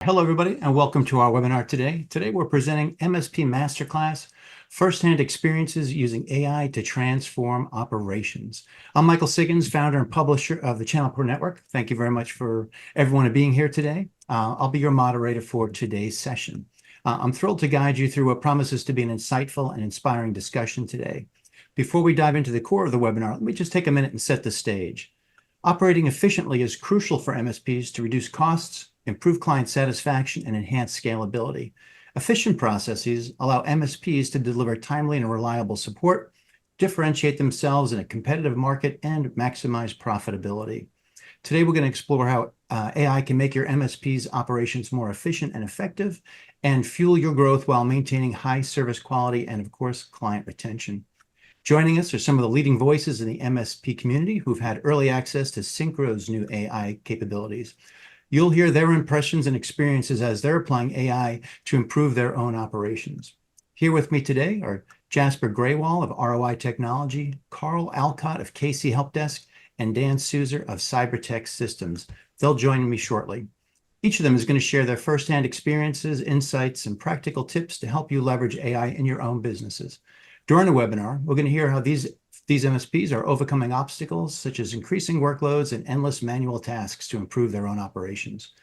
Hello, everybody, and welcome to our webinar today. Today, we're presenting MSP Masterclass, First-Hand Experiences Using AI to Transform Operations. I'm Michael Siggins, founder and publisher of the ChannelPro Network. Thank you very much for everyone being here today. I'll be your moderator for today's session. I'm thrilled to guide you through what promises to be an insightful and inspiring discussion today. Before we dive into the core of the webinar, let me just take a minute and set the stage. Operating efficiently is crucial for MSPs to reduce costs, improve client satisfaction, and enhance scalability. Efficient processes allow MSPs to deliver timely and reliable support, differentiate themselves in a competitive market, and maximize profitability. Today, we're going to explore how AI can make your MSP's operations more efficient and effective and fuel your growth while maintaining high service quality and, of course, client retention. Joining us are some of the leading voices in the MSP community who've had early access to Syncro's new AI capabilities. You'll hear their impressions and experiences as they're applying AI to improve their own operations. Here with me today are Jasper Graywall of ROI Technology, Carl Alcott of KCHelpdesk, and Dan Souzer of Cybertek Systems. They'll join me shortly. Each of them is going to share their firsthand experiences, insights, and practical tips to help you leverage AI in your own businesses. During the webinar, we're going to hear how these MSPs are overcoming obstacles such as increasing workloads and endless manual tasks to improve their own operations.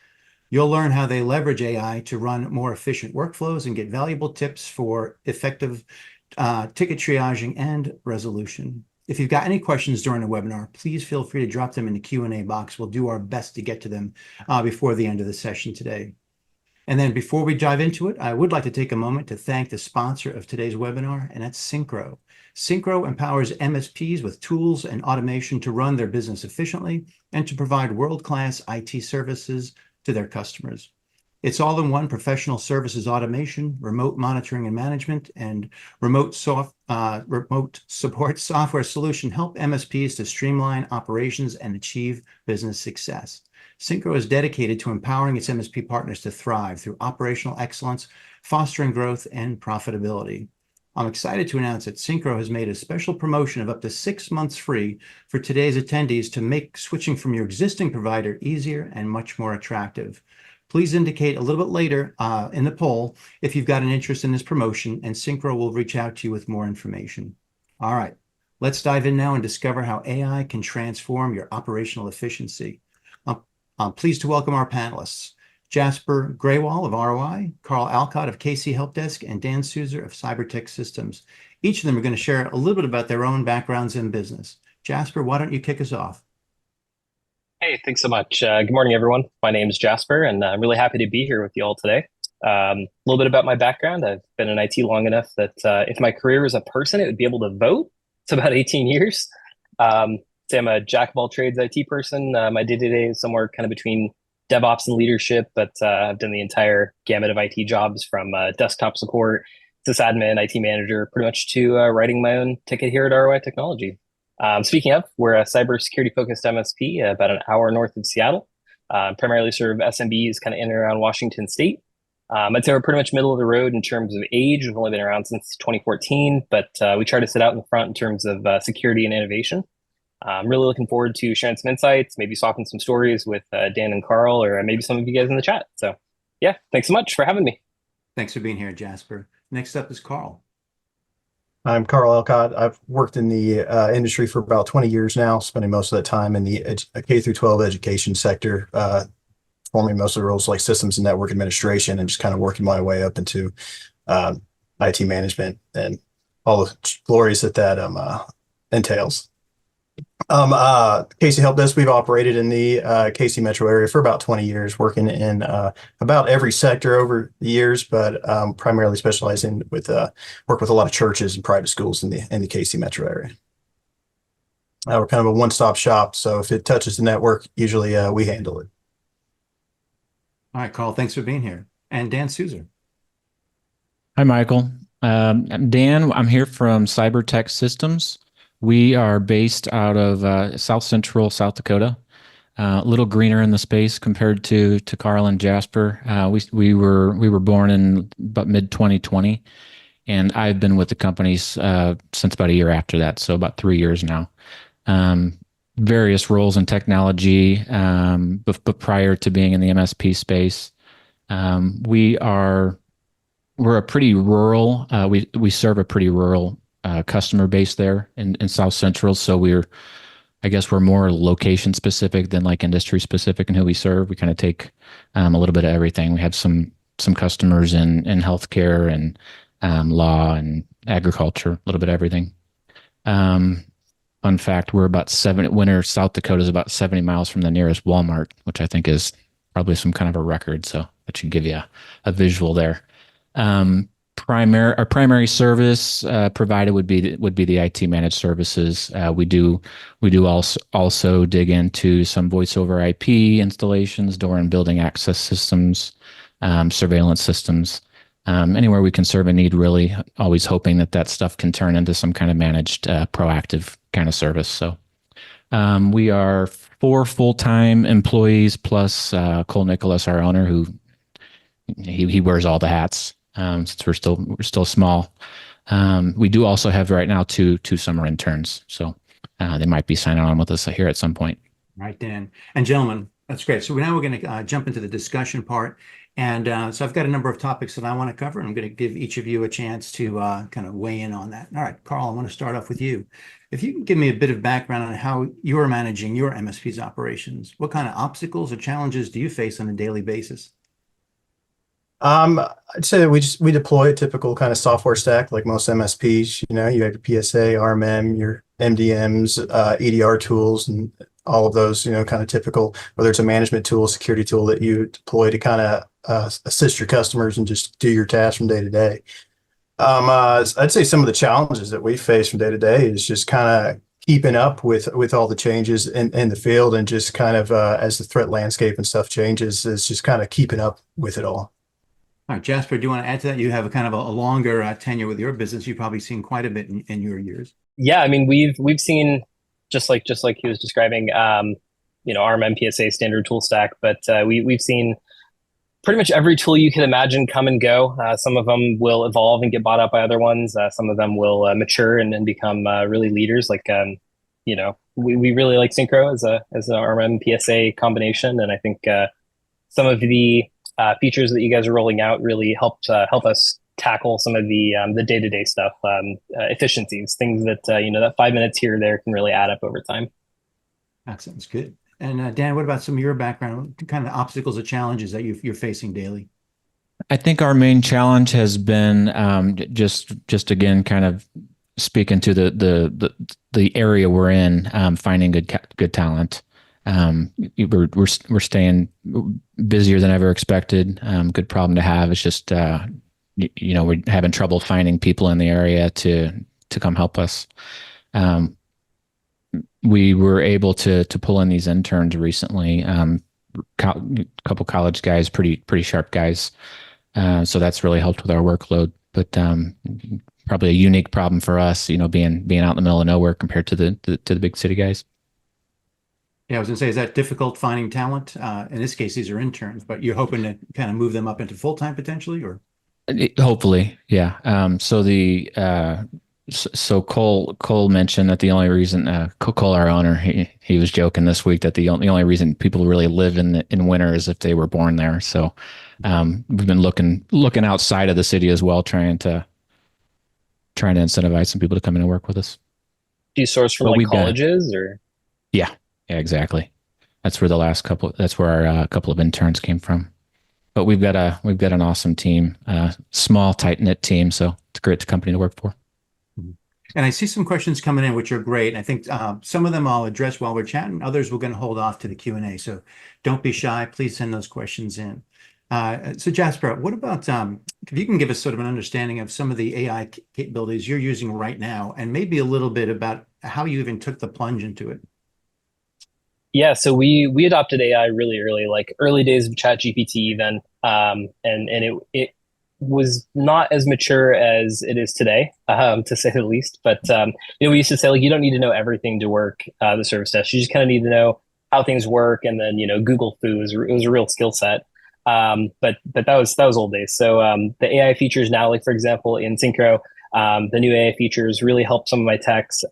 You'll learn how they leverage AI to run more efficient workflows and get valuable tips for effective ticket triaging and resolution. If you've got any questions during the webinar, please feel free to drop them in the Q&A box. We'll do our best to get to them before the end of the session today. And then before we dive into it, I would like to take a moment to thank the sponsor of today's webinar, and that's Syncro. Syncro empowers MSPs with tools and automation to run their business efficiently and to provide world-class IT services to their customers. It's all-in-one professional services automation, remote monitoring and management, and remote support software solution help MSPs to streamline operations and achieve business success. Syncro is dedicated to empowering its MSP partners to thrive through operational excellence, fostering growth and profitability. I'm excited to announce that Syncro has made a special promotion of up to 6 months free for today's attendees to make switching from your existing provider easier and much more attractive. Please indicate a little bit later in the poll if you've got an interest in this promotion, and Syncro will reach out to you with more information. All right, let's dive in now and discover how AI can transform your operational efficiency. I'm pleased to welcome our panelists, Jasper Graywall of ROI, Carl Alcott of KCHelpdesk, and Dan Souzer of Cybertek Systems. Each of them are going to share a little bit about their own backgrounds in business. Jasper, why don't you kick us off? Hey, thanks so much. Good morning, everyone. My name is Jasper, and I'm really happy to be here with you all today. A little bit about my background. I've been in IT long enough that if my career was a person, it would be able to vote. It's about 18 years. So I'm a jack of all trades IT person. My day-to-day is somewhere kind of between DevOps and leadership, but I've done the entire gamut of IT jobs from desktop support, sysadmin, IT manager, pretty much to writing my own ticket here at ROI Technology. Speaking of, we're a cybersecurity-focused MSP about an hour north of Seattle. Primarily serve SMBs kind of in and around Washington State. I'd say we're pretty much middle of the road in terms of age. We've only been around since 2014, but we try to sit out in the front in terms of security and innovation. I'm really looking forward to sharing some insights, maybe swapping some stories with Dan and Carl, or maybe some of you guys in the chat. So yeah, thanks so much for having me. Thanks for being here, Jasper. Next up is Carl. I'm Carl Alcott. I've worked in the industry for about 20 years now, spending most of the time in the K through 12 education sector, performing most of the roles like systems and network administration, and just kind of working my way up into IT management and all the glories that entails. KCHelpdesk, we've operated in the KC metro area for about 20 years, working in about every sector over the years, but primarily specializing with work with a lot of churches and private schools in the KC metro area. We're kind of a one-stop shop, so if it touches the network, usually we handle it. All right, Carl, thanks for being here. And Dan Souzer. Hi, Michael. I'm Dan. I'm here from Cybertek Systems. We are based out of South Central South Dakota, a little greener in the space compared to Carl and Jasper. We were born in about mid-2020, and I've been with the company since about a year after that, so about 3 years now. Various roles in technology, but prior to being in the MSP space, We're a pretty rural. We serve a pretty rural customer base there in South Central. So I guess we're more location specific than like industry specific in who we serve. We kind of take a little bit of everything. We have some customers in healthcare and law and agriculture, a little bit of everything. Fun fact: Winter, South Dakota is about 70 miles from the nearest Walmart, which I think is probably some kind of a record. So that should give you a visual there. Our primary service provided would be the IT managed services. We do also dig into some voice over IP installations, door and building access systems, surveillance systems. Anywhere we can serve a need, really, always hoping that stuff can turn into some kind of managed, proactive kind of service. So we are 4 full-time employees plus Cole Nicholas, our owner, who he wears all the hats. Since we're still small. We do also have right now two summer interns, so they might be signing on with us here at some point. Right, Dan. And gentlemen, that's great. So now we're going to jump into the discussion part. And so I've got a number of topics that I want to cover, and I'm going to give each of you a chance to kind of weigh in on that. All right, Carl, I want to start off with you. If you can give me a bit of background on how you're managing your MSP's operations, what kind of obstacles or challenges do you face on a daily basis? I'd say we deploy a typical kind of software stack like most MSPs. You know, you have your PSA, RMM, your MDMs, EDR tools, and all of those, you know, kind of typical, whether it's a management tool, security tool that you deploy to kind of assist your customers and just do your tasks from day to day. I'd say some of the challenges that we face from day to day is just kind of keeping up with all the changes in the field, and just kind of as the threat landscape and stuff changes, is just kind of keeping up with it all. All right, Jasper, do you want to add to that? You have a kind of a longer tenure with your business. You've probably seen quite a bit in your years. Yeah, I mean, we've seen just like he was describing, RMM PSA standard tool stack, but we've seen pretty much every tool you can imagine come and go. Some of them will evolve and get bought up by other ones. Some of them will mature and become really leaders. Like we really like Syncro as an RMM PSA combination, and I think some of the features that you guys are rolling out really help us tackle some of the day-to-day stuff, efficiencies, things that that 5 minutes here or there can really add up over time. That sounds good. And Dan, what about some of your background? What kind of obstacles or challenges that you're facing daily? I think our main challenge has been just again kind of speaking to the area we're in, finding good talent. We're staying busier than ever expected. Good problem to have. It's just we're having trouble finding people in the area to come help us. We were able to pull in these interns recently. A couple college guys, pretty sharp guys. So that's really helped with our workload. But probably a unique problem for us, being out in the middle of nowhere compared to the big city guys. Yeah, I was going to say, is that difficult finding talent? In this case, these are interns, but you're hoping to kind of move them up into full-time potentially, or? Hopefully, yeah. So Cole mentioned that the only reason Cole, our owner, he was joking this week that the only reason people really live in winter is if they were born there. So we've been looking outside of the city as well, trying to incentivize some people to come in and work with us. Do you source from colleges or? Yeah, exactly. That's where our couple of interns came from. But we've got an awesome team, small, tight-knit team. So it's a great company to work for. And I see some questions coming in, which are great. I think some of them I'll address while we're chatting. Others we're going to hold off to the Q&A. So don't be shy. Please send those questions in. So Jasper, what about if you can give us sort of an understanding of some of the AI capabilities you're using right now, and maybe a little bit about how you even took the plunge into it? Yeah, so we adopted AI really early, like early days of ChatGPT even, and it was not as mature as it is today, to say the least. But we used to say, like, you don't need to know everything to work the service desk. You just kind of need to know how things work, and then Google foo it was a real skill set. But that was old days. So the AI features now, like for example in Syncro, the new AI features really help some of my techs,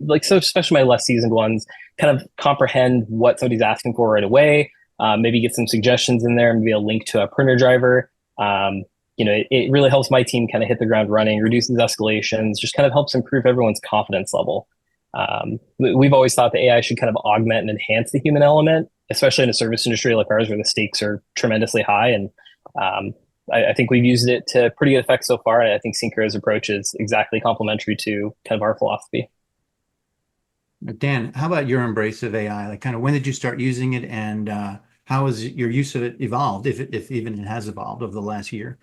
especially my less seasoned ones, kind of comprehend what somebody's asking for right away. maybe get some suggestions in there, maybe a link to a printer driver. It really helps my team kind of hit the ground running, reduces escalations, just kind of helps improve everyone's confidence level. We've always thought that AI should kind of augment and enhance the human element, especially in a service industry like ours where the stakes are tremendously high. And I think we've used it to pretty good effect so far. And I think Syncro's approach is exactly complementary to kind of our philosophy. Dan, how about your embrace of AI? Like, kind of when did you start using it, and how has your use of it evolved, if even it has evolved over the last year?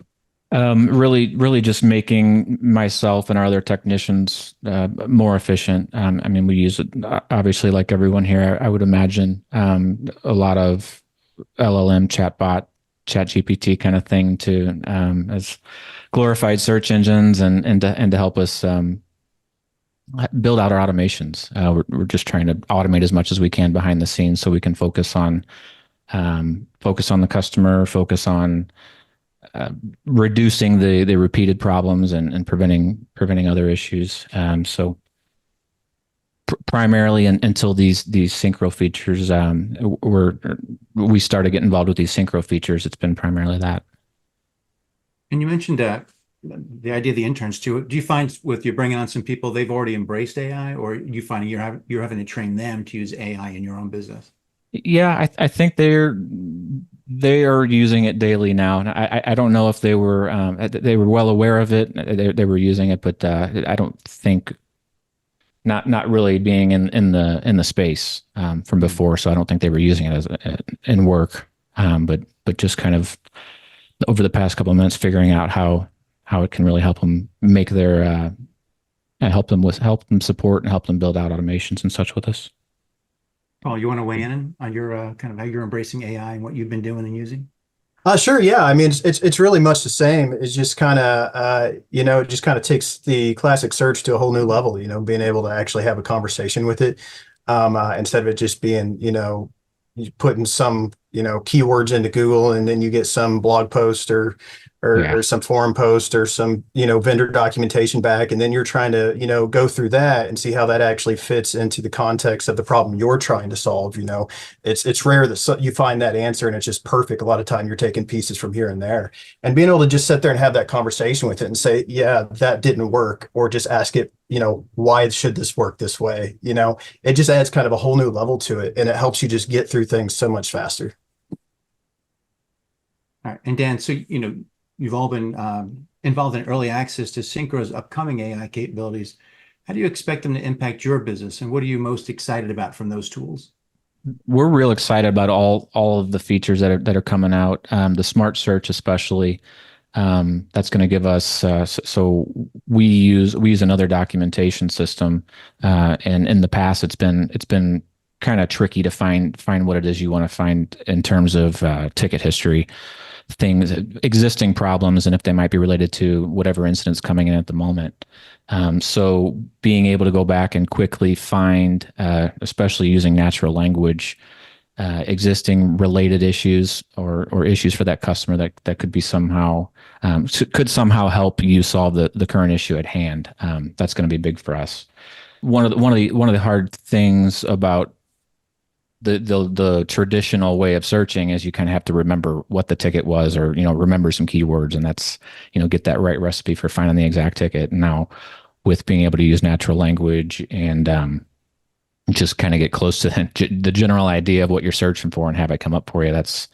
Really just making myself and our other technicians more efficient. I mean, we use it obviously like everyone here, I would imagine, a lot of LLM chatbot, chat GPT kind of thing to as glorified search engines and to help us build out our automations. We're just trying to automate as much as we can behind the scenes so we can focus on the customer, focus on reducing the repeated problems and preventing other issues. So primarily until these Syncro features, we started getting involved with these Syncro features, it's been primarily that. And you mentioned the idea of the interns too. Do you find with you bringing on some people, they've already embraced AI, or you finding you're having to train them to use AI in your own business? Yeah, I think they are using it daily now. And I don't know if they were well aware of it. They were using it, but I don't think not really being in the space from before. So I don't think they were using it as in work. But just kind of over the past couple of minutes, figuring out how it can really help them make their help them support and help them build out automations and such with us. Paul, you want to weigh in on your kind of how you're embracing AI and what you've been doing and using? Sure. Yeah. I mean, it's really much the same. It's just kind of, it just kind of takes the classic search to a whole new level, being able to actually have a conversation with it, instead of it just being, you putting some, keywords into Google and then you get some blog post or some forum post or some, vendor documentation back. And then you're trying to, go through that and see how that actually fits into the context of the problem you're trying to solve. It's rare that you find that answer and it's just perfect. A lot of time you're taking pieces from here and there, and being able to just sit there and have that conversation with it and say, yeah, that didn't work, or just ask it, why should this work this way? It just adds kind of a whole new level to it, and it helps you just get through things so much faster. All right. And Dan, so, you've all been involved in early access to Syncro's upcoming AI capabilities. How do you expect them to impact your business, and what are you most excited about from those tools? We're real excited about all of the features that are coming out. The smart search, especially, that's going to give us. So we use another documentation system, and in the past it's been kind of tricky to find what it is you want to find in terms of ticket history, things, existing problems, and if they might be related to whatever incident's coming in at the moment. So being able to go back and quickly find, especially using natural language, existing related issues or issues for that customer that could be somehow help you solve the current issue at hand. That's going to be big for us. One of the hard things about the traditional way of searching is you kind of have to remember what the ticket was, or remember some keywords, and that's get that right recipe for finding the exact ticket. And now with being able to use natural language and just kind of get close to the general idea of what you're searching for and have it come up for you, that's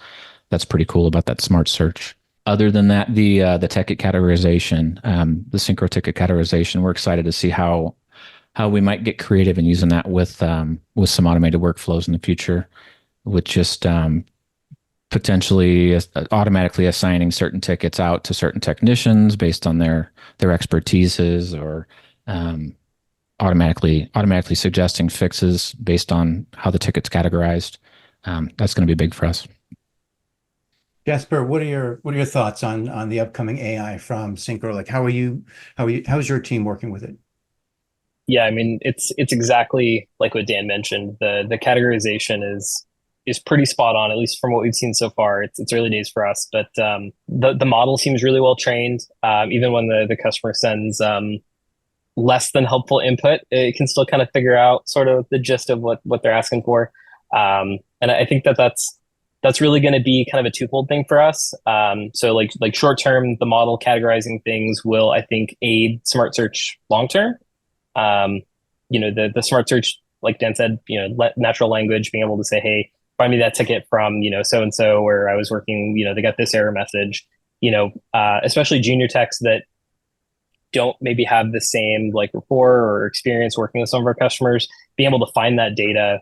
pretty cool about that smart search. Other than that, the ticket categorization, the Syncro ticket categorization, we're excited to see how we might get creative in using that with some automated workflows in the future, with just potentially automatically assigning certain tickets out to certain technicians based on their expertises, or automatically suggesting fixes based on how the ticket's categorized. That's going to be big for us. Jasper, what are your thoughts on the upcoming AI from Syncro? Like, how's your team working with it? Yeah, I mean, it's exactly like what Dan mentioned. The categorization is pretty spot on, at least from what we've seen so far. It's early days for us, but the model seems really well trained. Even when the customer sends less than helpful input, it can still kind of figure out sort of the gist of what they're asking for. And I think that's That's really going to be kind of a twofold thing for us. So like short term, the model categorizing things will, I think, aid smart search long term. Um, the smart search, like Dan said, natural language, being able to say, hey, find me that ticket from, so and so where I was working, they got this error message, especially junior techs that don't maybe have the same like rapport or experience working with some of our customers, being able to find that data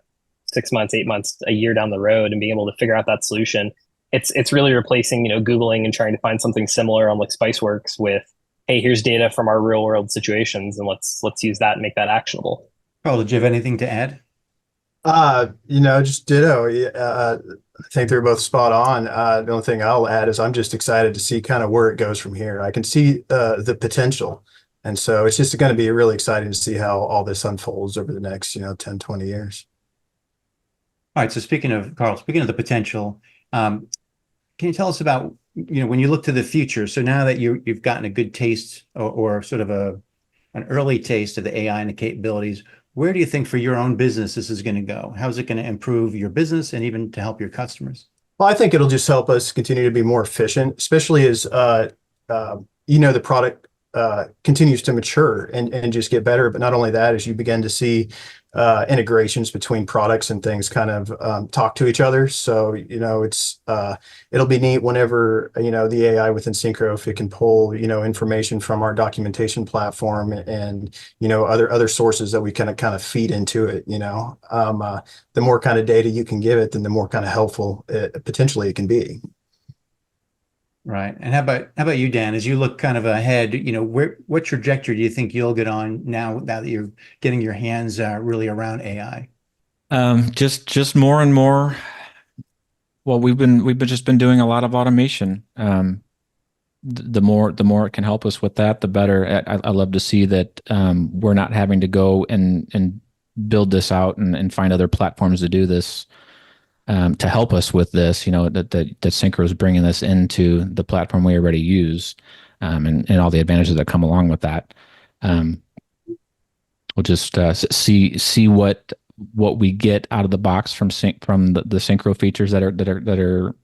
6 months, 8 months, a year down the road and being able to figure out that solution. It's really replacing, Googling and trying to find something similar on like Spiceworks with, hey, here's data from our real world situations and let's use that and make that actionable. Carl, did you have anything to add? Just ditto. I think they're both spot on. The only thing I'll add is I'm just excited to see kind of where it goes from here. I can see the potential. And so it's just going to be really exciting to see how all this unfolds over the next, 10, 20 years. All right. So speaking of the potential, can you tell us about, when you look to the future? So now that you've gotten a good taste or sort of an early taste of the AI and the capabilities, where do you think for your own business this is going to go? How is it going to improve your business and even to help your customers? Well, I think it'll just help us continue to be more efficient, especially as the product continues to mature and just get better. But not only that, as you begin to see integrations between products and things kind of talk to each other. So, it'll be neat whenever, the AI within Syncro, if it can pull, information from our documentation platform and, other sources that we kind of feed into it, the more kind of data you can give it, then the more kind of helpful potentially it can be. Right. And how about you, Dan? As you look kind of ahead, what trajectory do you think you'll get on now that you're getting your hands really around AI? Just more and more. Well, we've been doing a lot of automation. The more it can help us with that, the better. I love to see that we're not having to go and build this out and find other platforms to do this. To help us with this, that Syncro is bringing this into the platform we already use, and all the advantages that come along with that. We'll just see what we get out of the box from the Syncro features that are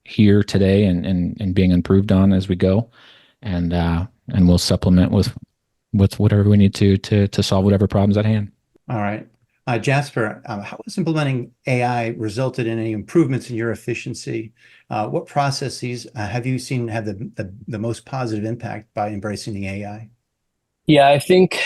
here today and being improved on as we go, and we'll supplement with whatever we need to solve whatever problems at hand. All right. Jasper, how has implementing AI resulted in any improvements in your efficiency? What processes have you seen have the most positive impact by embracing the AI? Yeah, I think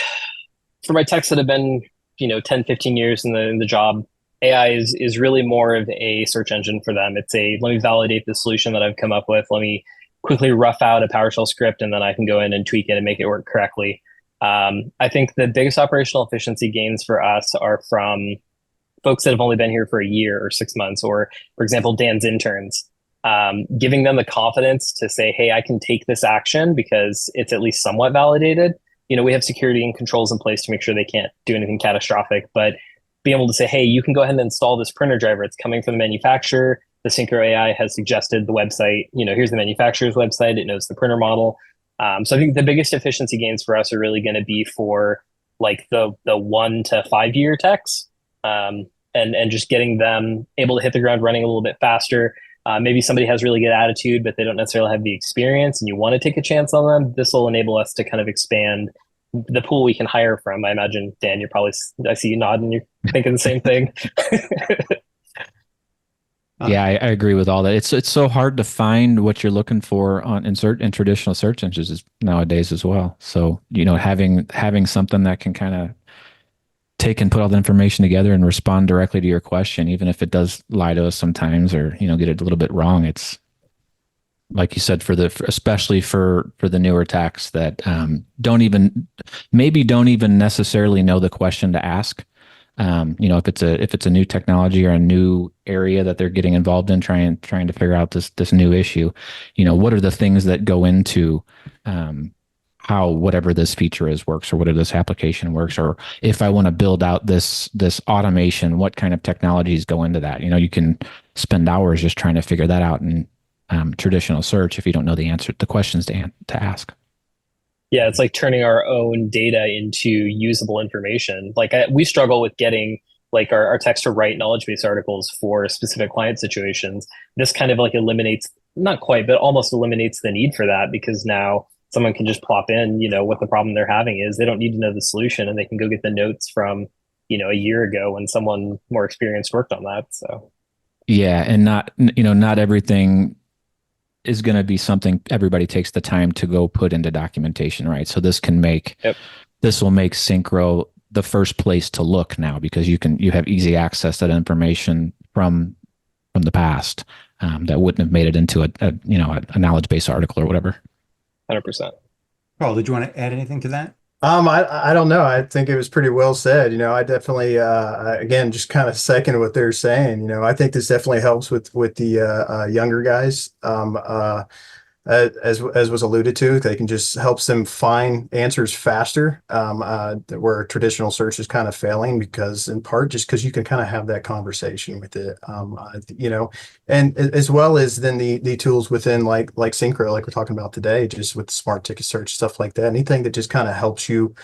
for my techs that have been, 10, 15 years in the job, AI is really more of a search engine for them. It's let me validate the solution that I've come up with. Let me quickly rough out a PowerShell script, and then I can go in and tweak it and make it work correctly. I think the biggest operational efficiency gains for us are from folks that have only been here for a year or 6 months, or for example, Dan's interns, giving them the confidence to say, hey, I can take this action because it's at least somewhat validated. We have security and controls in place to make sure they can't do anything catastrophic, but being able to say, hey, you can go ahead and install this printer driver. It's coming from the manufacturer. The Syncro AI has suggested the website, here's the manufacturer's website. It knows the printer model. So I think the biggest efficiency gains for us are really going to be for like the 1 to 5 year techs, and just getting them able to hit the ground running a little bit faster. Maybe somebody has really good attitude, but they don't necessarily have the experience, and you want to take a chance on them. This will enable us to kind of expand the pool we can hire from. I imagine, Dan, I see you nodding, you're thinking the same thing. Yeah, I agree with all that. It's so hard to find what you're looking for in traditional search engines nowadays as well. So, having something that can kind of take and put all the information together and respond directly to your question, even if it does lie to us sometimes or, get it a little bit wrong. It's like you said, especially for the newer techs that don't even necessarily know the question to ask. If it's a new technology or a new area that they're getting involved in, trying to figure out this new issue, what are the things that go into how whatever this feature works, or whatever this application works, or if I want to build out this automation, what kind of technologies go into that? You can spend hours just trying to figure that out in traditional search if you don't know the questions to ask. Yeah, it's like turning our own data into usable information. Like we struggle with getting like our text to write knowledge base articles for specific client situations, this kind of like eliminates, not quite, but almost eliminates the need for that, because now someone can just plop in, what the problem they're having is. They don't need to know the solution, and they can go get the notes from, a year ago when someone more experienced worked on that. So Yeah, and not everything is going to be something everybody takes the time to go put into documentation, right? So yep. this will make Syncro the first place to look now, because you have easy access to that information from the past that wouldn't have made it into a knowledge base article or whatever. 100%. Carl, did you want to add anything to that? I don't know. I think it was pretty well said. I definitely, again, just kind of second what they're saying. I think this definitely helps with the younger guys. As was alluded to, they can just helps them find answers faster, where traditional search is kind of failing, because in part just because you can kind of have that conversation with it, and as well as then the tools within like Syncro, like we're talking about today, just with smart ticket search, stuff like that. Anything that just kind of helps you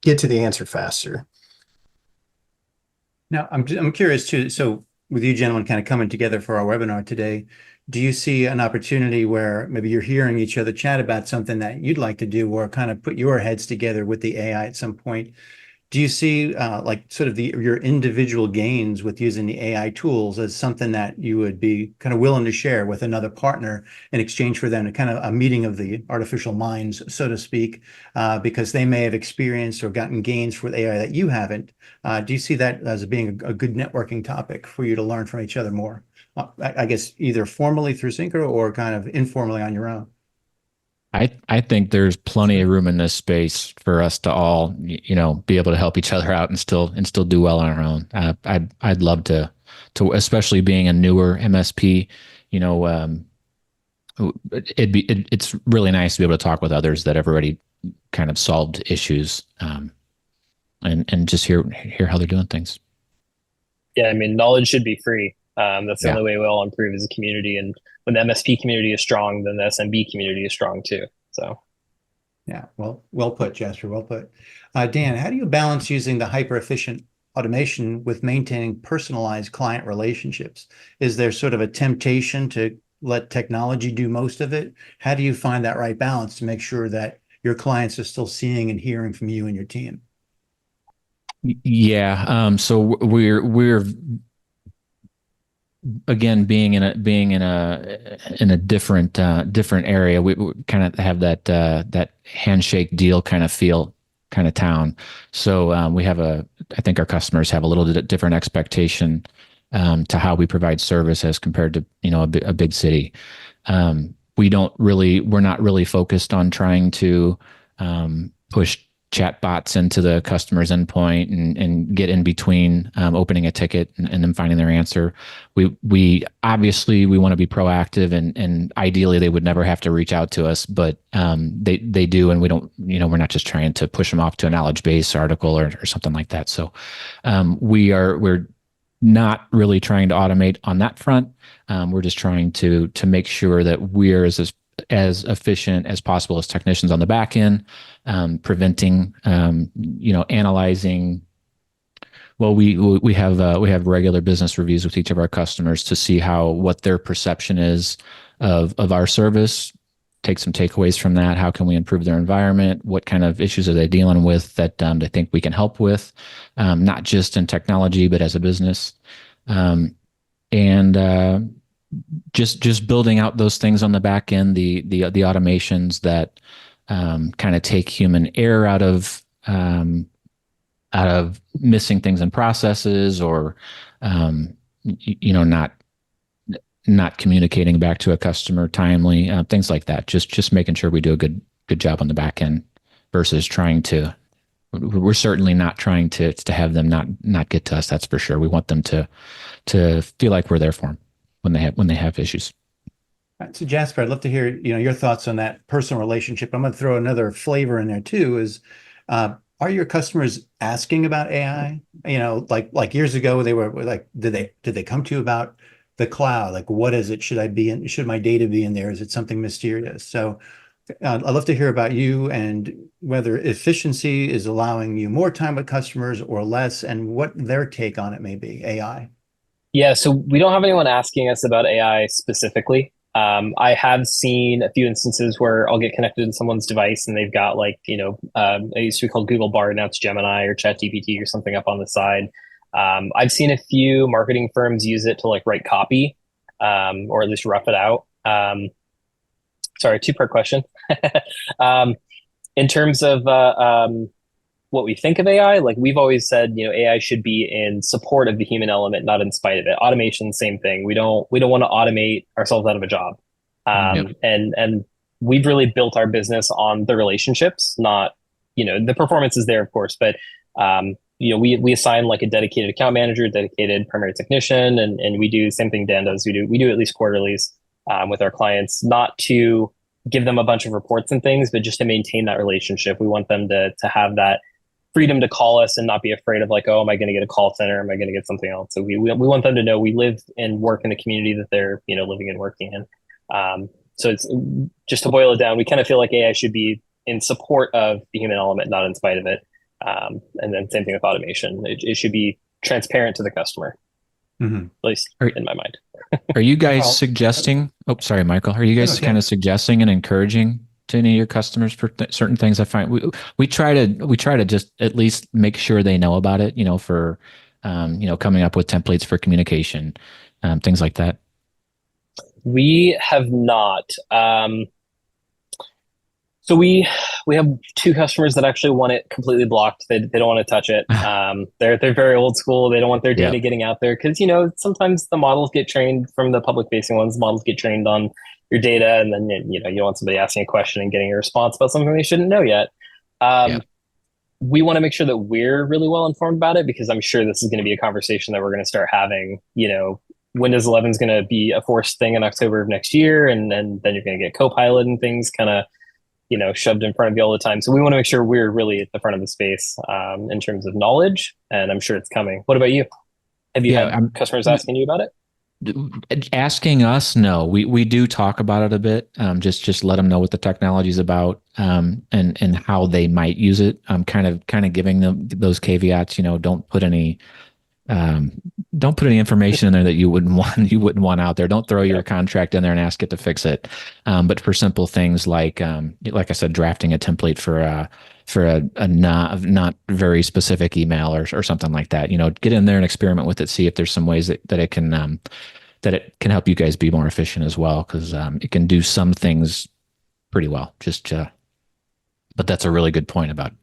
get to the answer faster. Now, I'm curious too. So with you gentlemen kind of coming together for our webinar today, do you see an opportunity where maybe you're hearing each other chat about something that you'd like to do, or kind of put your heads together with the AI at some point? Do you see like sort of your individual gains with using the AI tools as something that you would be kind of willing to share with another partner in exchange for them, kind of a meeting of the artificial minds, so to speak, because they may have experienced or gotten gains with AI that you haven't? Do you see that as being a good networking topic for you to learn from each other more? I guess either formally through Syncro or kind of informally on your own. I think there's plenty of room in this space for us to all, be able to help each other out and still do well on our own. I'd love to, especially being a newer MSP, it's really nice to be able to talk with others that have already kind of solved issues, and just hear how they're doing things. Yeah, I mean, knowledge should be free. That's the only way we all improve as a community. And when the MSP community is strong, then the SMB community is strong too. So, yeah, well put, Jasper. Well put. Dan, how do you balance using the hyper efficient automation with maintaining personalized client relationships? Is there sort of a temptation to let technology do most of it? How do you find that right balance to make sure that your clients are still seeing and hearing from you and your team? Yeah. So we're again, being in a different area, we kind of have that handshake deal kind of feel, kind of town. So I think our customers have a little bit different expectation to how we provide service as compared to a big city. We're not really focused on trying to push chat bots into the customer's endpoint and get in between opening a ticket and them finding their answer. We obviously want to be proactive, and ideally they would never have to reach out to us, but they do, and we don't, we're not just trying to push them off to a knowledge base article or something like that. So we're not really trying to automate on that front. We're just trying to make sure that we're as efficient as possible as technicians on the back end, preventing, analyzing. Well, we have regular business reviews with each of our customers to see what their perception is of our service. Take some takeaways from that. How can we improve their environment? What kind of issues are they dealing with that they think we can help with, not just in technology but as a business, and just building out those things on the back end, the automations that kind of take human error out of missing things in processes, or not communicating back to a customer timely, things like that. Just making sure we do a good job on the back end versus we're certainly not trying to have them not get to us. That's for sure. We want them to feel like we're there for them when they have issues. All right, so Jasper, I'd love to hear your thoughts on that personal relationship. I'm going to throw another flavor in there too. Are your customers asking about AI? Like years ago, they were like, did they come to you about the cloud? Like, what is it? Should my data be in there? Is it something mysterious? So I'd love to hear about you and whether efficiency is allowing you more time with customers or less, and what their take on it may be, AI. Yeah, so we don't have anyone asking us about AI specifically. I have seen a few instances where I'll get connected to someone's device and they've got like, it used to be called Google Bard, now it's Gemini or ChatGPT or something up on the side. I've seen a few marketing firms use it to like write copy, or at least rough it out. Sorry, two-part question. Um, in terms of what we think of AI, like we've always said, AI should be in support of the human element, not in spite of it. Automation, same thing. We don't want to automate ourselves out of a job. And we've really built our business on the relationships, not, the performance is there, of course, but we assign like a dedicated account manager, dedicated primary technician, and we do the same thing Dan does. We do at least quarterlies with our clients, not to give them a bunch of reports and things, but just to maintain that relationship. We want them to have that freedom to call us and not be afraid of like, oh, am I going to get a call center? Am I going to get something else? So we want them to know we live and work in the community that they're, living and working in. So it's just to boil it down, we kind of feel like AI should be in support of the human element, not in spite of it. And then same thing with automation. It should be transparent to the customer, at least in my mind. Are you guys suggesting, oh, sorry, Michael, are you guys kind of suggesting and encouraging to any of your customers for certain things? I find we try to just at least make sure they know about it, for, coming up with templates for communication, things like that. We have not. So we have two customers that actually want it completely blocked. They don't want to touch it. They're very old school. They don't want their data getting out there because sometimes the models get trained from the public facing ones. Models get trained on your data, and then you don't want somebody asking a question and getting a response about something they shouldn't know yet. We want to make sure that we're really well informed about it because I'm sure this is going to be a conversation that we're going to start having. Windows 11 is going to be a forced thing in October of next year, and then you're going to get Copilot and things kind of shoved in front of you all the time. So we want to make sure we're really at the front of the space in terms of knowledge, and I'm sure it's coming. What about you? Have you had customers asking you about it? Asking us, no. We do talk about it a bit. Just let them know what the technology is about, and how they might use it. Kind of giving them those caveats. Don't put any information in there that you wouldn't want out there. Don't throw your contract in there and ask it to fix it. But for simple things like I said, drafting a template for a not very specific email or something like that, get in there and experiment with it. See if there's some ways that it can help you guys be more efficient as well. Cause it can do some things pretty well, but that's a really good point about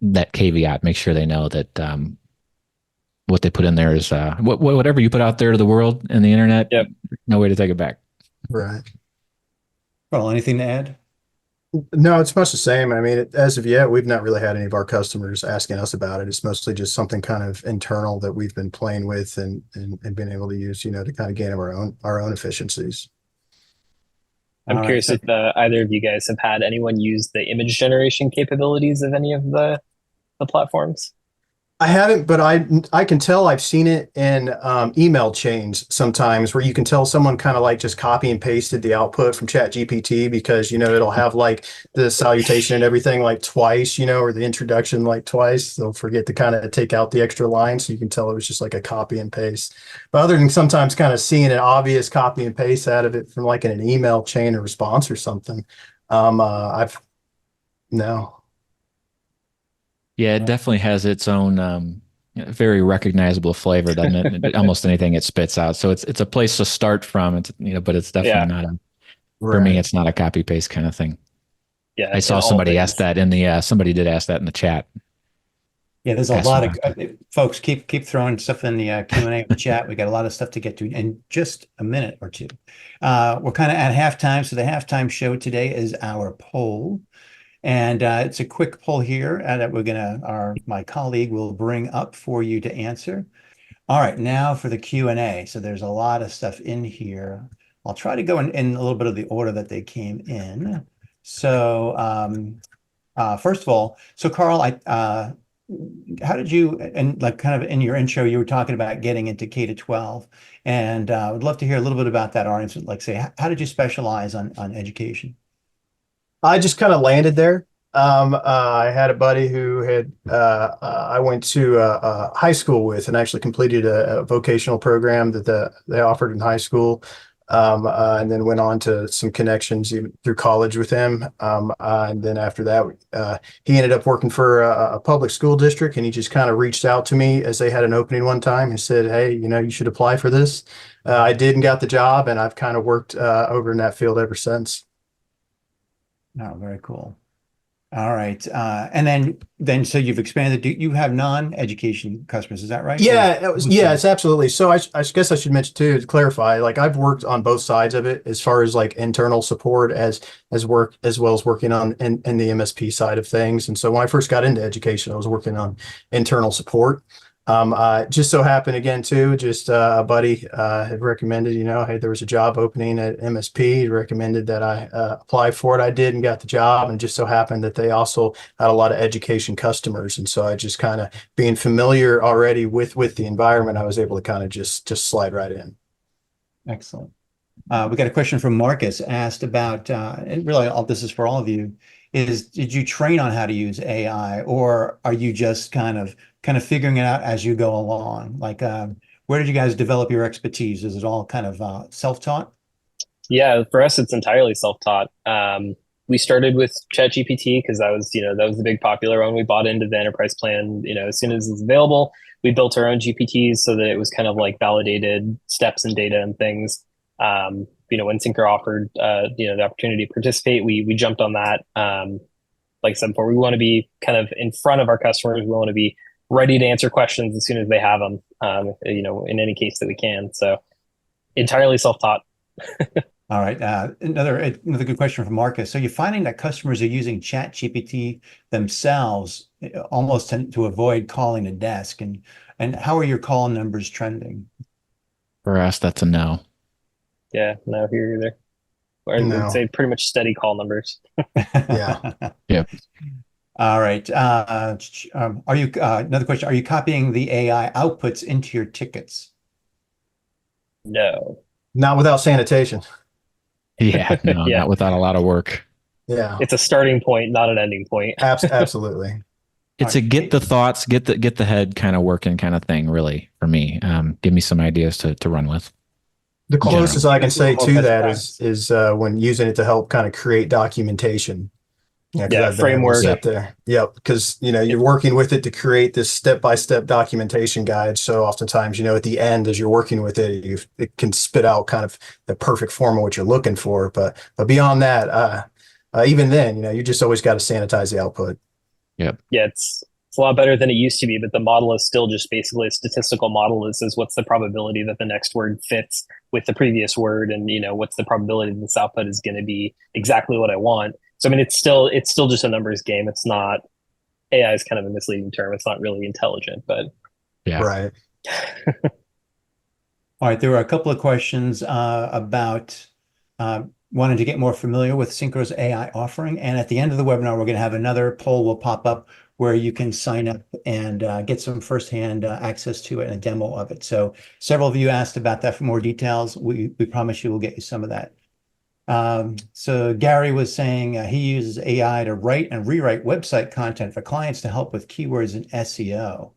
that caveat. Make sure they know that, what they put in there is whatever you put out there to the world and the internet. No way to take it back. Right. Well, anything to add? No, it's much the same. I mean, as of yet, we've not really had any of our customers asking us about it. It's mostly just something kind of internal that we've been playing with and been able to use, to kind of gain our own efficiencies. I'm curious if either of you guys have had anyone use the image generation capabilities of any of the platforms. I haven't, but I can tell I've seen it in email chains sometimes where you can tell someone kind of like just copy and pasted the output from ChatGPT because, it'll have like the salutation and everything like twice, or the introduction like twice. They'll forget to kind of take out the extra line. So you can tell it was just like a copy and paste. But other than sometimes kind of seeing an obvious copy and paste out of it from like in an email chain or response or something, no. Yeah, it definitely has its own very recognizable flavor, doesn't it? Almost anything it spits out. So it's a place to start from. It's but it's definitely not for me. It's not a copy paste kind of thing. Yeah, I saw somebody ask that in the somebody did ask that in the chat. Yeah, there's a lot of folks keep throwing stuff in the Q&A in the chat. We got a lot of stuff to get to in just a minute or two. We're kind of at halftime, so the halftime show today is our poll. And it's a quick poll here that my colleague will bring up for you to answer. All right, now for the Q&A. So there's a lot of stuff in here. I'll try to go in a little bit of the order that they came in. So first of all, so Carl, how did you, and like kind of in your intro, you were talking about getting into K-12, and I would love to hear a little bit about that, audience. Like say, how did you specialize on education? I just kind of landed there. I had a buddy who had I went to high school with and actually completed a vocational program that they offered in high school, and then went on to some connections even through college with him. And then after that, he ended up working for a public school district, and he just kind of reached out to me as they had an opening one time. He said, "Hey, you should apply for this." I did and got the job, and I've kind of worked over in that field ever since. Oh, very cool. All right. And then so you've expanded. You have non-education customers, is that right? Yeah, it's absolutely. So I guess I should mention too, to clarify, like I've worked on both sides of it as far as like internal support as work as well as working on in the MSP side of things. And so when I first got into education, I was working on internal support. Just so happened again too, just a buddy had recommended, hey, there was a job opening at MSP. He recommended that I apply for it. I did and got the job, and just so happened that they also had a lot of education customers, and so I just kind of being familiar already with the environment, I was able to kind of just slide right in. Excellent. We got a question from Marcus asked about, and really all this is for all of you, did you train on how to use AI, or are you just kind of figuring it out as you go along? Like, where did you guys develop your expertise? Is it all kind of self-taught? Yeah, for us, it's entirely self-taught. We started with ChatGPT because that was the big popular one. We bought into the enterprise plan, as soon as it's available. We built our own GPTs so that it was kind of like validated steps and data and things. When Syncro offered, the opportunity to participate, we jumped on that. Like I said before, we want to be kind of in front of our customers. We want to be ready to answer questions as soon as they have them, in any case that we can. So entirely self-taught. All right. Another good question from Marcus. So you're finding that customers are using ChatGPT themselves almost to avoid calling a desk, and how are your call numbers trending? For us, that's a no. Yeah, no, here either. Or No. I'd say pretty much steady call numbers. Yeah. Yep. All right. Are you another question? Are you copying the AI outputs into your tickets? No. Not without sanitation. Yeah, no, Yeah. not without a lot of work. Yeah, It's a starting point, not an ending point. absolutely. It's a get the thoughts, get the head kind of working kind of thing, really, for me. Give me some ideas to run with. The closest I can say to that practice. is when using it to help kind of create documentation. Yeah, because Yeah, I've been able to framework. sit there. Yep, because you're working with it to create this step-by-step documentation guide. So oftentimes, at the end, as you're working with it, it can spit out kind of the perfect form of what you're looking for. But beyond that, even then, you just always got to sanitize the output. Yep. Yeah, it's a lot better than it used to be, but the model is still just basically a statistical model that says what's the probability that the next word fits with the previous word, and what's the probability that this output is going to be exactly what I want. So I mean, it's still just a numbers game. It's not AI is kind of a misleading term. It's not really intelligent, but Yeah. Right. All right. There were a couple of questions about wanting to get more familiar with Syncro's AI offering. And at the end of the webinar, we're going to have another poll will pop up where you can sign up and get some firsthand access to it and a demo of it. So several of you asked about that for more details. We promise you we'll get you some of that. So Gary was saying he uses AI to write and rewrite website content for clients to help with keywords and SEO.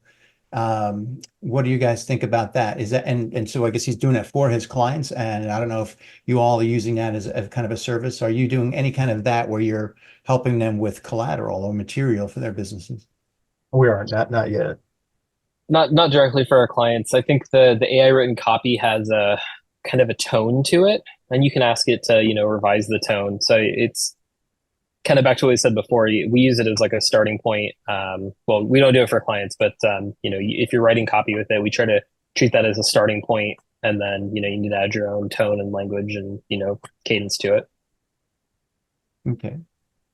What do you guys think about that? Is that, and so I guess he's doing that for his clients, and I don't know if you all are using that as kind of a service. Are you doing any kind of that where you're helping them with collateral or material for their businesses? We are not yet. not directly for our clients. I think the AI written copy has a kind of a tone to it, and you can ask it to revise the tone. So it's kind of back to what we said before. We use it as like a starting point. Well, we don't do it for clients, but if you're writing copy with it, we try to treat that as a starting point, and then you need to add your own tone and language and cadence to it. Okay.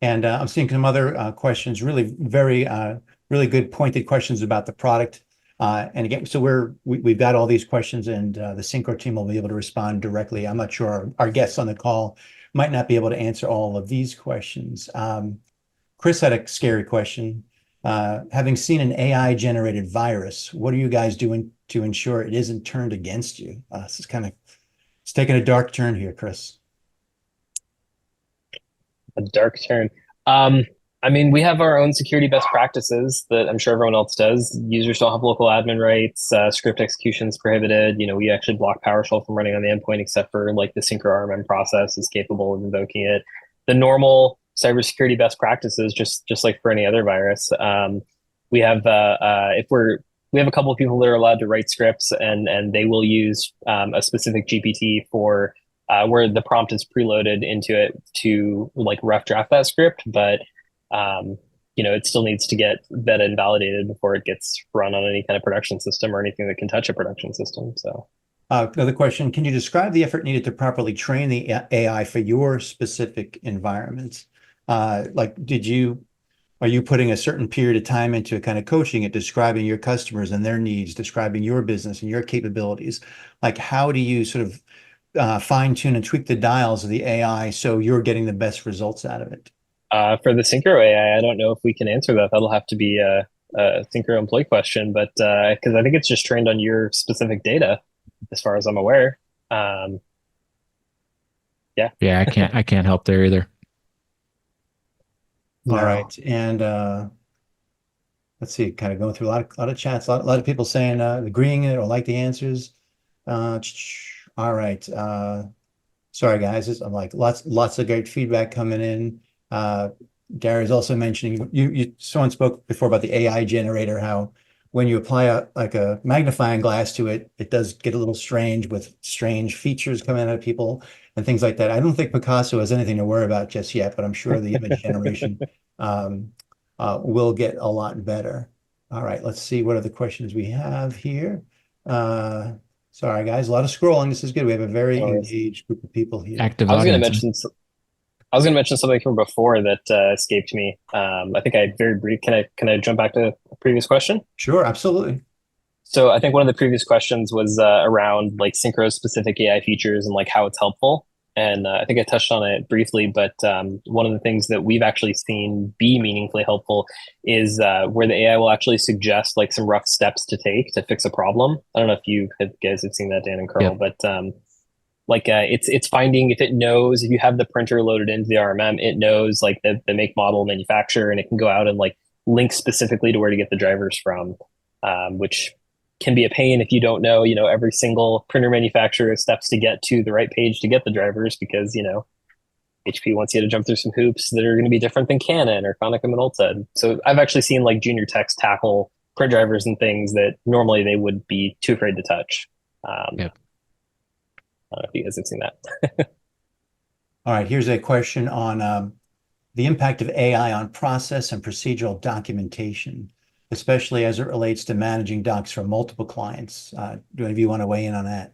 And I'm seeing some other questions, really very, really good pointed questions about the product. And again, so we've got all these questions, and the Syncro team will be able to respond directly. I'm not sure our guests on the call might not be able to answer all of these questions. Chris had a scary question. Having seen an AI-generated virus, what are you guys doing to ensure it isn't turned against you? It's taking a dark turn here, Chris. A dark turn. I mean, we have our own security best practices that I'm sure everyone else does. Users don't have local admin rights. Script execution is prohibited. We actually block PowerShell from running on the endpoint, except for like the Syncro RMM process is capable of invoking it. The normal cybersecurity best practices, just like for any other virus. We have we have a couple of people that are allowed to write scripts, and they will use a specific GPT for where the prompt is preloaded into it to like rough draft that script, but it still needs to get vetted and validated before it gets run on any kind of production system or anything that can touch a production system. So, another question: can you describe the effort needed to properly train the AI for your specific environments? Are you putting a certain period of time into kind of coaching it, describing your customers and their needs, describing your business and your capabilities? Like, how do you sort of fine tune and tweak the dials of the AI so you're getting the best results out of it? For the Syncro AI, I don't know if we can answer that. That'll have to be a Syncro employee question, but because I think it's just trained on your specific data, as far as I'm aware. Yeah. Yeah, I can't help there either. All right. And let's see, kind of going through a lot of chats, a lot of people saying agreeing it or like the answers. All right. Sorry, guys. I'm like lots of great feedback coming in. Gary's also mentioning someone spoke before about the AI generator, how when you apply a magnifying glass to it, it does get a little strange with strange features coming out of people and things like that. I don't think Picasso has anything to worry about just yet, but I'm sure the image generation will get a lot better. All right, let's see what other questions we have here. Sorry, guys, a lot of scrolling. This is good. We have a very engaged group of people here. Active I was going to audience. mention something from before that escaped me. I think I very brief. Can I jump back to a previous question? Sure, absolutely. So I think one of the previous questions was around like Syncro specific AI features and like how it's helpful. And I think I touched on it briefly, but one of the things that we've actually seen be meaningfully helpful is where the AI will actually suggest like some rough steps to take to fix a problem. I don't know if you guys have seen that, Dan and Carl, but it's finding if it knows if you have the printer loaded into the RMM, it knows like the make, model, manufacturer, and it can go out and like link specifically to where to get the drivers from, which can be a pain if you don't know, every single printer manufacturer's steps to get to the right page to get the drivers, because, HP wants you to jump through some hoops that are going to be different than Canon or Konica Minolta. So I've actually seen like junior techs tackle print drivers and things that normally they would be too afraid to touch. I don't know if you guys have seen that. All right, here's a question on the impact of AI on process and procedural documentation, especially as it relates to managing docs for multiple clients. Do any of you want to weigh in on that?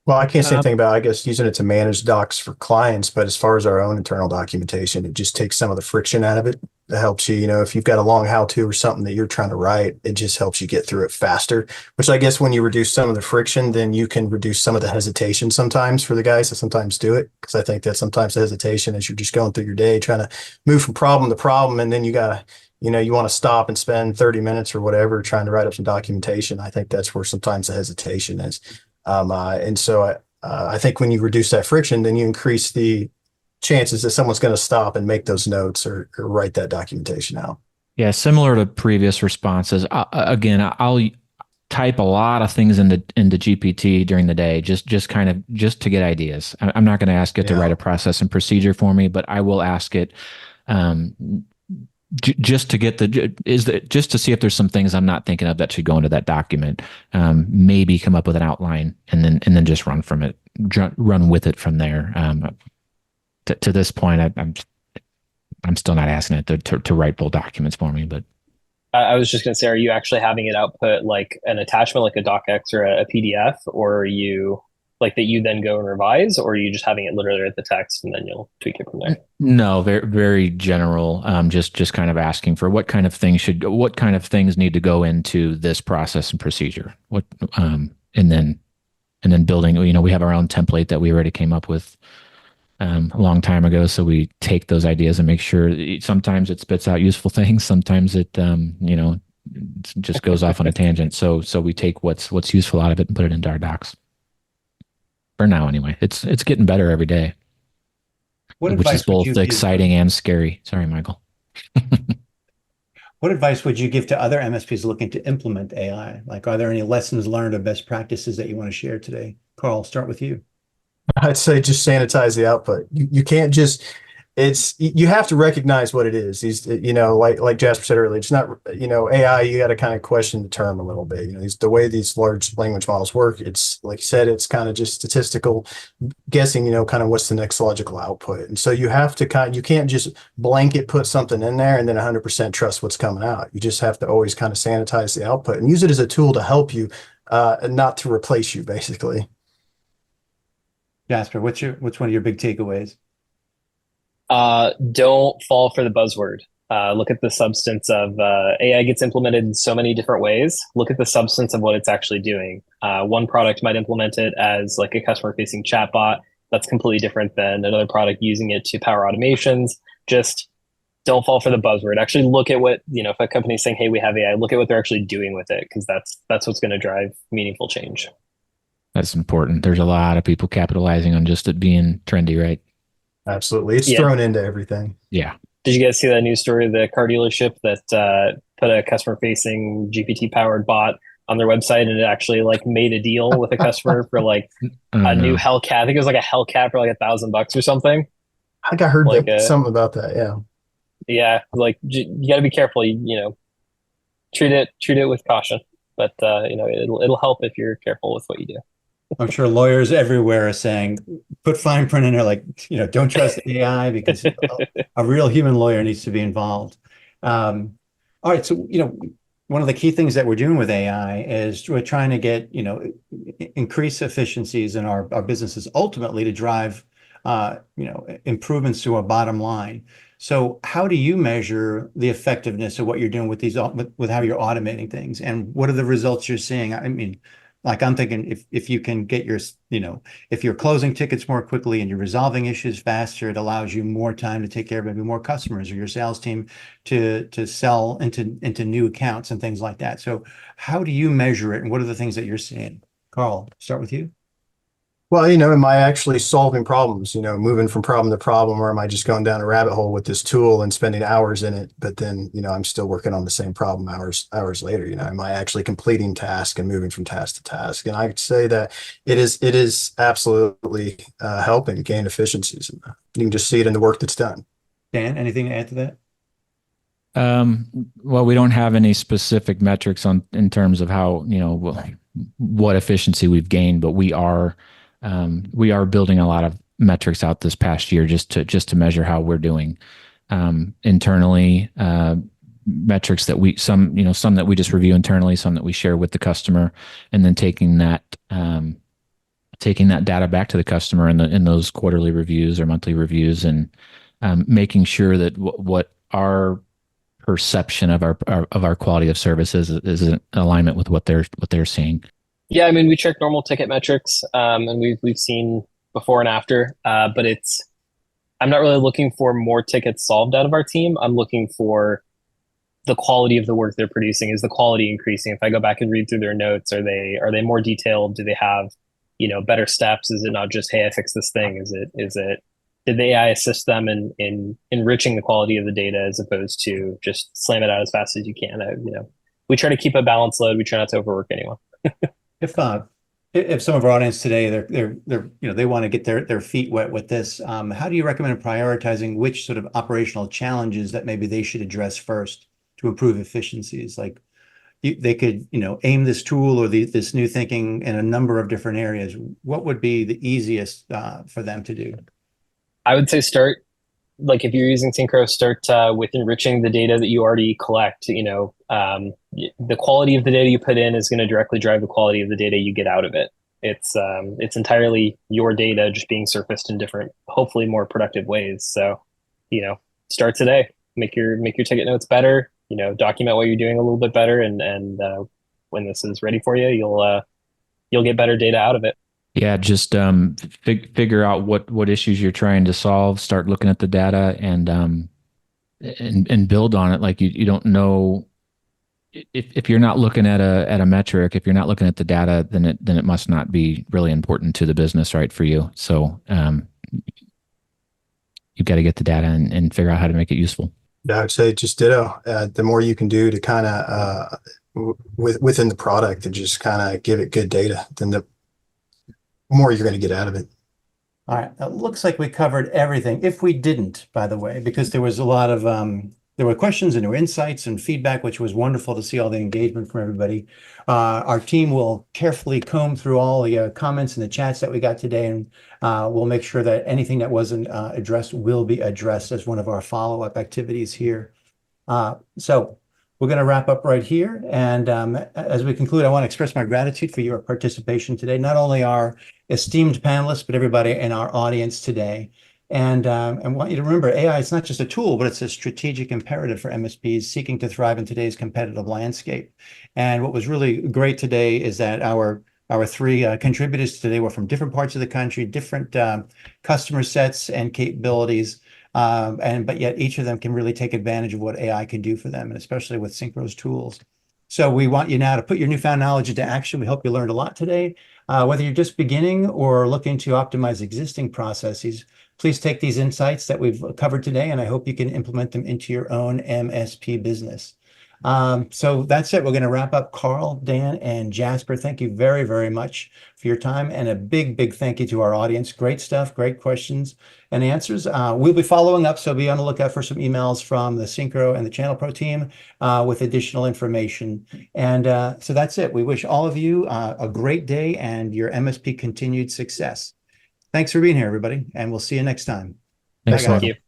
Well, I can't say anything about, I guess, using it to manage docs for clients, but as far as our own internal documentation, it just takes some of the friction out of it. It helps you, if you've got a long how-to or something that you're trying to write, it just helps you get through it faster, which I guess when you reduce some of the friction, then you can reduce some of the hesitation sometimes for the guys that sometimes do it. Because I think that sometimes the hesitation is you're just going through your day trying to move from problem to problem, and then you got to, you want to stop and spend 30 minutes or whatever trying to write up some documentation. I think that's where sometimes the hesitation is. And so I think when you reduce that friction, then you increase the chances that someone's going to stop and make those notes or write that documentation out. Yeah, similar to previous responses. I'll type a lot of things into GPT during the day, just to get ideas. I'm not going to ask it to write a process and procedure for me, but I will ask it just to get just to see if there's some things I'm not thinking of that should go into that document. Maybe come up with an outline and then just run with it from there. To this point, I'm still not asking it to write full documents for me, but I was just going to say, are you actually having it output like an attachment, like a docx or a PDF, or are you like that you then go and revise, or are you just having it literally write the text and then you'll tweak it from there? No, very, very general. Just kind of asking for what kind of things need to go into this process and procedure. And then building, we have our own template that we already came up with a long time ago. So we take those ideas and make sure sometimes it spits out useful things. Sometimes it, just goes off on a tangent. So we take what's useful out of it and put it into our docs. For now, anyway, it's getting better every day. What which is advice would both you give? exciting and scary. Sorry, Michael. What advice would you give to other MSPs looking to implement AI? Like, are there any lessons learned or best practices that you want to share today? Carl, I'll start with you. I'd say just sanitize the output. You can't just, you have to recognize what it is. These, like Jasper said earlier, it's not, AI, you got to kind of question the term a little bit. The way these large language models work, it's like you said, it's kind of just statistical guessing, kind of what's the next logical output. And so you have to you can't just blanket put something in there and then 100% trust what's coming out. You just have to always kind of sanitize the output and use it as a tool to help you, and not to replace you, basically. Jasper, what's one of your big takeaways? Don't fall for the buzzword. Look at the substance of AI gets implemented in so many different ways. Look at the substance of what it's actually doing. One product might implement it as like a customer-facing chatbot. That's completely different than another product using it to power automations. Just don't fall for the buzzword. Actually look at what, if a company is saying, hey, we have AI, look at what they're actually doing with it, because that's what's going to drive meaningful change. That's important. There's a lot of people capitalizing on just it being trendy, right? Absolutely. It's thrown into everything. Yeah. Did you guys see that news story, the car dealership that put a customer-facing GPT-powered bot on their website, and it actually like made a deal with a customer for like a new Hellcat? I think it was like a Hellcat for like $1,000 or something. I think I heard like something about that. Yeah. Yeah. Like you got to be careful. Treat it with caution, but it'll help if you're careful with what you do. I'm sure lawyers everywhere are saying, put fine print in there, like, don't trust AI, because a real human lawyer needs to be involved. All right. So, one of the key things that we're doing with AI is we're trying to get, increase efficiencies in our businesses, ultimately to drive, improvements to our bottom line. So how do you measure the effectiveness of what you're doing with with how you're automating things, and what are the results you're seeing? I mean, like, I'm thinking if you can get if you're closing tickets more quickly and you're resolving issues faster, it allows you more time to take care of maybe more customers, or your sales team to sell into new accounts and things like that. So how do you measure it, and what are the things that you're seeing? Carl, start with you. Well, am I actually solving problems, moving from problem to problem, or am I just going down a rabbit hole with this tool and spending hours in it, but then, I'm still working on the same problem hours later? Am I actually completing task and moving from task to task? And I'd say that it is absolutely helping gain efficiencies. You can just see it in the work that's done. Dan, anything to add to that? Well, we don't have any specific metrics in terms of how, what efficiency we've gained, but we are building a lot of metrics out this past year just to measure how we're doing internally. Metrics that some that we just review internally, some that we share with the customer, and then taking that data back to the customer in those quarterly reviews or monthly reviews, and making sure that what our perception of our quality of service is in alignment with what they're seeing. Yeah, I mean, we check normal ticket metrics, and we've seen before and after, but I'm not really looking for more tickets solved out of our team. I'm looking for the quality of the work they're producing. Is the quality increasing? If I go back and read through their notes, are they more detailed? Do they have, better steps? Is it not just, hey, I fixed this thing? Is it did the AI assist them in enriching the quality of the data, as opposed to just slam it out as fast as you can? We try to keep a balanced load. We try not to overwork anyone. If some of our audience today, they want to get their feet wet with this, how do you recommend prioritizing which sort of operational challenges that maybe they should address first to improve efficiencies? Like, they could, aim this tool or this new thinking in a number of different areas. What would be the easiest for them to do? I would say start, like, if you're using Syncro, start with enriching the data that you already collect. The quality of the data you put in is going to directly drive the quality of the data you get out of it. It's entirely your data just being surfaced in different, hopefully more productive ways. So, start today. Make your ticket notes better. Document what you're doing a little bit better, and when this is ready for you, you'll get better data out of it. Yeah, just figure out what issues you're trying to solve. Start looking at the data and build on it. Like, you don't know if you're not looking at a metric, if you're not looking at the data, then it must not be really important to the business, right, for you. So got to get the data and figure out how to make it useful. Yeah, I'd say just ditto. The more you can do to kind of within the product and just kind of give it good data, then the more you're going to get out of it. All right. It looks like we covered everything. If we didn't, by the way, because there was a lot of there were questions and there were insights and feedback, which was wonderful to see all the engagement from everybody. Our team will carefully comb through all the comments and the chats that we got today, and we'll make sure that anything that wasn't addressed will be addressed as one of our follow-up activities here. So we're going to wrap up right here. And as we conclude, I want to express my gratitude for your participation today, not only our esteemed panelists, but everybody in our audience today. And I want you to remember, AI is not just a tool, but it's a strategic imperative for MSPs seeking to thrive in today's competitive landscape. And what was really great today is that our three contributors today were from different parts of the country, different customer sets and capabilities. But yet each of them can really take advantage of what AI can do for them, and especially with Syncro's tools. So we want you now to put your newfound knowledge into action. We hope you learned a lot today. Whether you're just beginning or looking to optimize existing processes, please take these insights that we've covered today, and I hope you can implement them into your own MSP business. So that's it. We're going to wrap up. Carl, Dan, and Jasper, thank you very, very much for your time, and a big, big thank you to our audience. Great stuff, great questions and answers. We'll be following up, so be on the lookout for some emails from the Syncro and the ChannelPro team with additional information. And so that's it. We wish all of you a great day and your MSP continued success. Thanks for being here, everybody, and we'll see you next time. Thanks, Bye, guys. Michael.